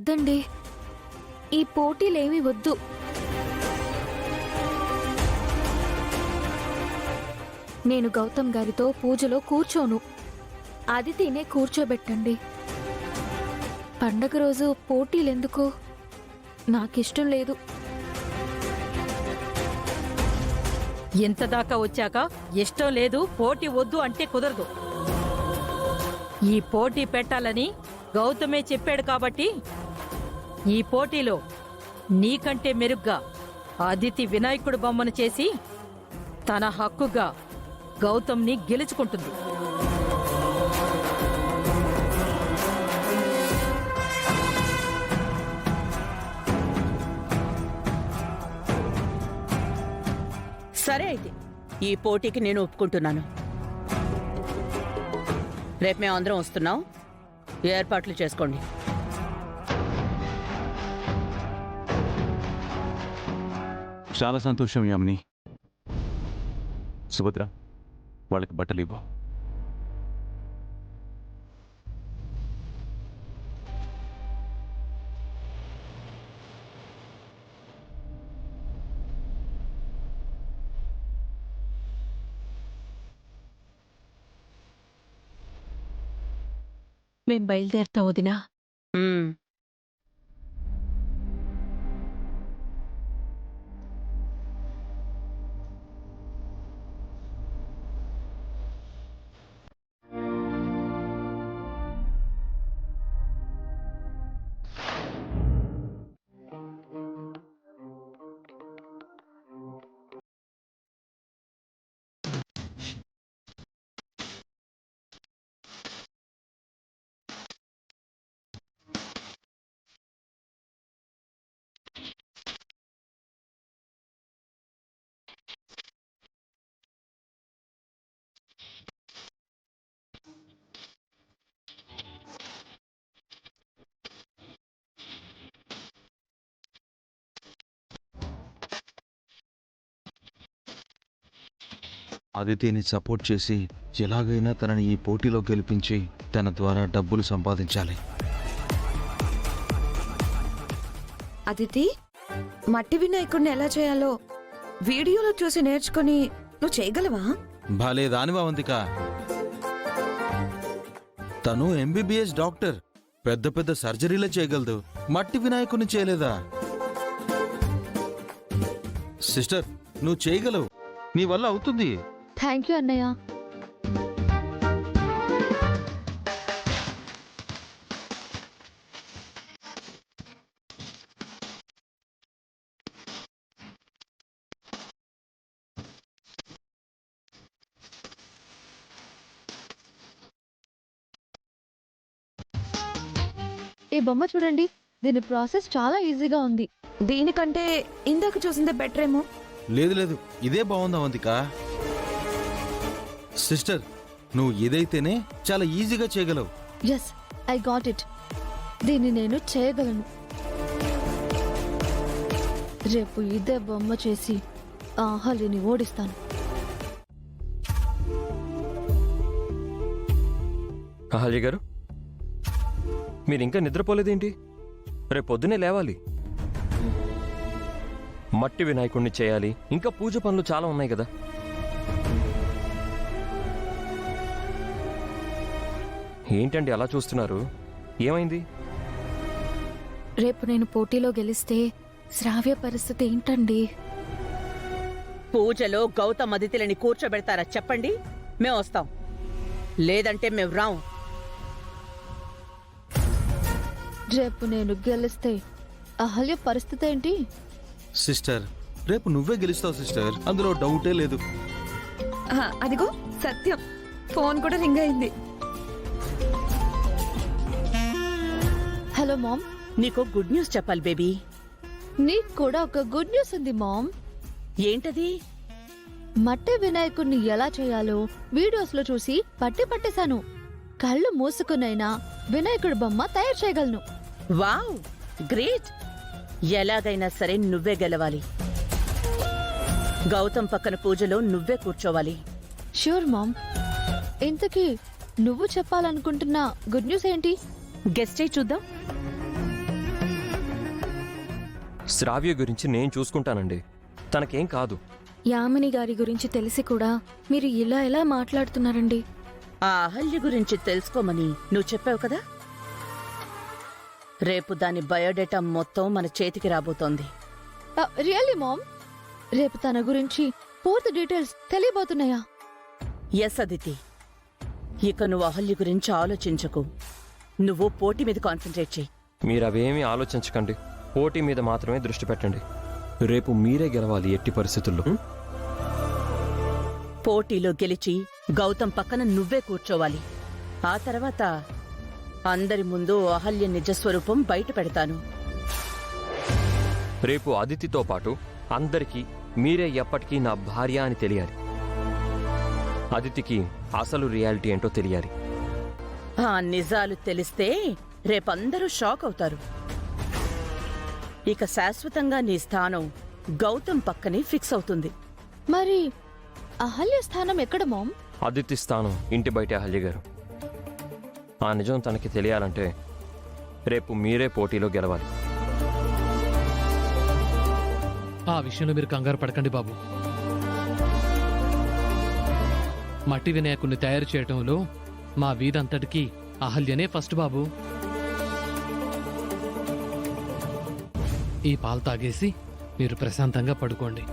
వద్దండి, ఈ పోటీలేమీ వద్దు. నేను గౌతమ్ గారితో పూజలో కూర్చోను, అదితినే కూర్చోబెట్టండి. పండగ రోజు పోటీలెందుకు? నాకిష్టం లేదు. ఇంతదాకా వచ్చాక ఇష్టం లేదు, పోటీ వద్దు అంటే కుదరదు. ఈ పోటీ పెట్టాలని గౌతమే చెప్పాడు కాబట్టి ఈ పోటీలో నీకంటే మెరుగ్గా అదితి వినాయకుడు బొమ్మను చేసి తన హక్కుగా గౌతమ్ని గెలుచుకుంటుంది. సరే అయితే ఈ పోటీకి నేను ఒప్పుకుంటున్నాను. రేపు మేము అందరం వస్తున్నాం, ఏర్పాట్లు చేసుకోండి. చాలా సంతోషం యామిని. సుభద్ర, వాళ్ళకి బట్టలు ఇవ్వు. మేం బయలుదేరుతాం వదినా. అదితిని సపోర్ట్ చేసి ఎలాగైనా తనని ఈ పోటీలో గెలిపించి తన ద్వారా డబ్బులు సంపాదించాలి. అదితి, మట్టి వినాయకుడిని ఎలా చేయాలో వీడియోలో చూసి నేర్చుకుని నువ్వు చేయగలవా? భలే దానివా వంతిక. తను ఎంబీబీఎస్ డాక్టర్, పెద్ద పెద్ద సర్జరీలే చేయగలదు, మట్టి వినాయకుడిని చేయలేదా? సిస్టర్, నువ్వు చేయగలవు, నీ వల్ల అవుతుంది. థ్యాంక్ యూ అన్నయ్య. ఈ బొమ్మ చూడండి, దీని ప్రాసెస్ చాలా ఈజీగా ఉంది. దీనికంటే ఇందాక చూసిందే బెటర్ ఏమో. లేదు లేదు, ఇదే బాగుందా వంతిక. సిస్టర్, నువ్వు ఇదైతేనే చాలా ఈజీగా చేయగలవు. Yes, I got it. దీన్ని నేను చేయగలను. రేపు ఇదే బొమ్మ చేసి ఆహలిని ఓడిస్తాను. అహల్య గారు, మీరింకా నిద్రపోలేదేంటి? రేపు పొద్దునే లేవాలి. మట్టి వినాయకుడిని చేయాలి, ఇంకా పూజ పనులు చాలా ఉన్నాయి కదా. ఏంటండి అలా చూస్తున్నారు? ఏమైంది? రేపు నేను పోటీలో గెలిస్తే శ్రావ్య పరిస్థితి ఏంటండి? పూజలో గౌతమ్ అదితిలని కూర్చోబెడతారా చెప్పండి, మేము వస్తాం. లేదంటే మేము రాం. రేపు నేను గెలిస్తే అహల్య పరిస్థితి ఏంటి? సిస్టర్, రేపు నువ్వే గెలుస్తావు సిస్టర్, అందులో డౌటే లేదు. అదిగో సత్యం ఫోన్ కూడా రింగ్ అయింది. Hello mom. నీకు గుడ్ న్యూస్ చెప్పాలి బేబీ. నీకు కూడా ఒక గుడ్ న్యూస్ ఉంది మామ్. ఏంటది? మట్టి వినాయకుడిని ఎలా చేయాలో వీడియోస్ లో చూసి పట్టేశాను. కళ్ళు మూసుకునైనా వినాయకుడి బొమ్మ తయారు చేయగలను. Wow, great. ఎలాగైనా సరే నువ్వే గెలవాలి. గౌతమ్ పక్కన పూజలో నువ్వే కూర్చోవాలి. Sure mom. ఇంతకీ నువ్వు చెప్పాలనుకుంటున్న గుడ్ న్యూస్ ఏంటి? గెస్ట్ అయి చూద్దాం. శ్రావ్య గురించి నేను చూసుకుంటానండి. తనకేం కాదు. యామిని గారి గురించి తెలిసి కూడా మీరు ఇలా ఎలా మాట్లాడుతున్నారండి? ఆ అహల్య గురించి తెలుసుకోమని నువ్వు చెప్పావు కదా. రేపు దాని బయోడేటా మొత్తం మన చేతికి రాబోతోంది. Really mom? రేపు తన గురించి పూర్తి డీటెయిల్స్ తెలియబోతున్నాయా? ఎస్ అదితి, ఇక నువ్వు అహల్య గురించి ఆలోచించకు. నువ్వు పోటీ మీద కాన్సన్ట్రేట్ చెయ్యి. మీరు అవేమీ ఆలోచించకండి. పోటీ మీద మాత్రమే దృష్టి పెట్టండి. రేపు మీరే గెలవాలి ఎట్టి పరిస్థితుల్లో. పోటీలో గెలిచి గౌతమ్ పక్కన నువ్వే కూర్చోవాలి. ఆ తర్వాత అందరి ముందు అహల్య నిజస్వరూపం బయట పెడతాను. రేపు అదితితో పాటు అందరికీ మీరే ఎప్పటికీ నా భార్య అని తెలియాలి. అదితికి అసలు రియాలిటీ ఏంటో తెలియాలి. ఆ నిజాలు తెలిస్తే రేపందరూ షాక్ అవుతారు. ఇక శాశ్వతంగా నీ స్థానం గౌతమ్ పక్కనే ఫిక్స్ అవుతుంది. మరి అహల్య స్థానం ఎక్కడ మామ్? అదితి స్థానం ఇంటి బయట అహల్య గారు. ఆ నిజం తనకి తెలియాలంటే రేపు మీరే పోటీలో గెలవాలి. ఆ విషయంలో మీరు కంగారు పడకండి బాబు. మట్టి వినాయకుడిని తయారు చేయటంలో మా వీధంతటికి అహల్యనే ఫస్ట్ బాబు. ఈ పాలు తాగేసి మీరు ప్రశాంతంగా పడుకోండి.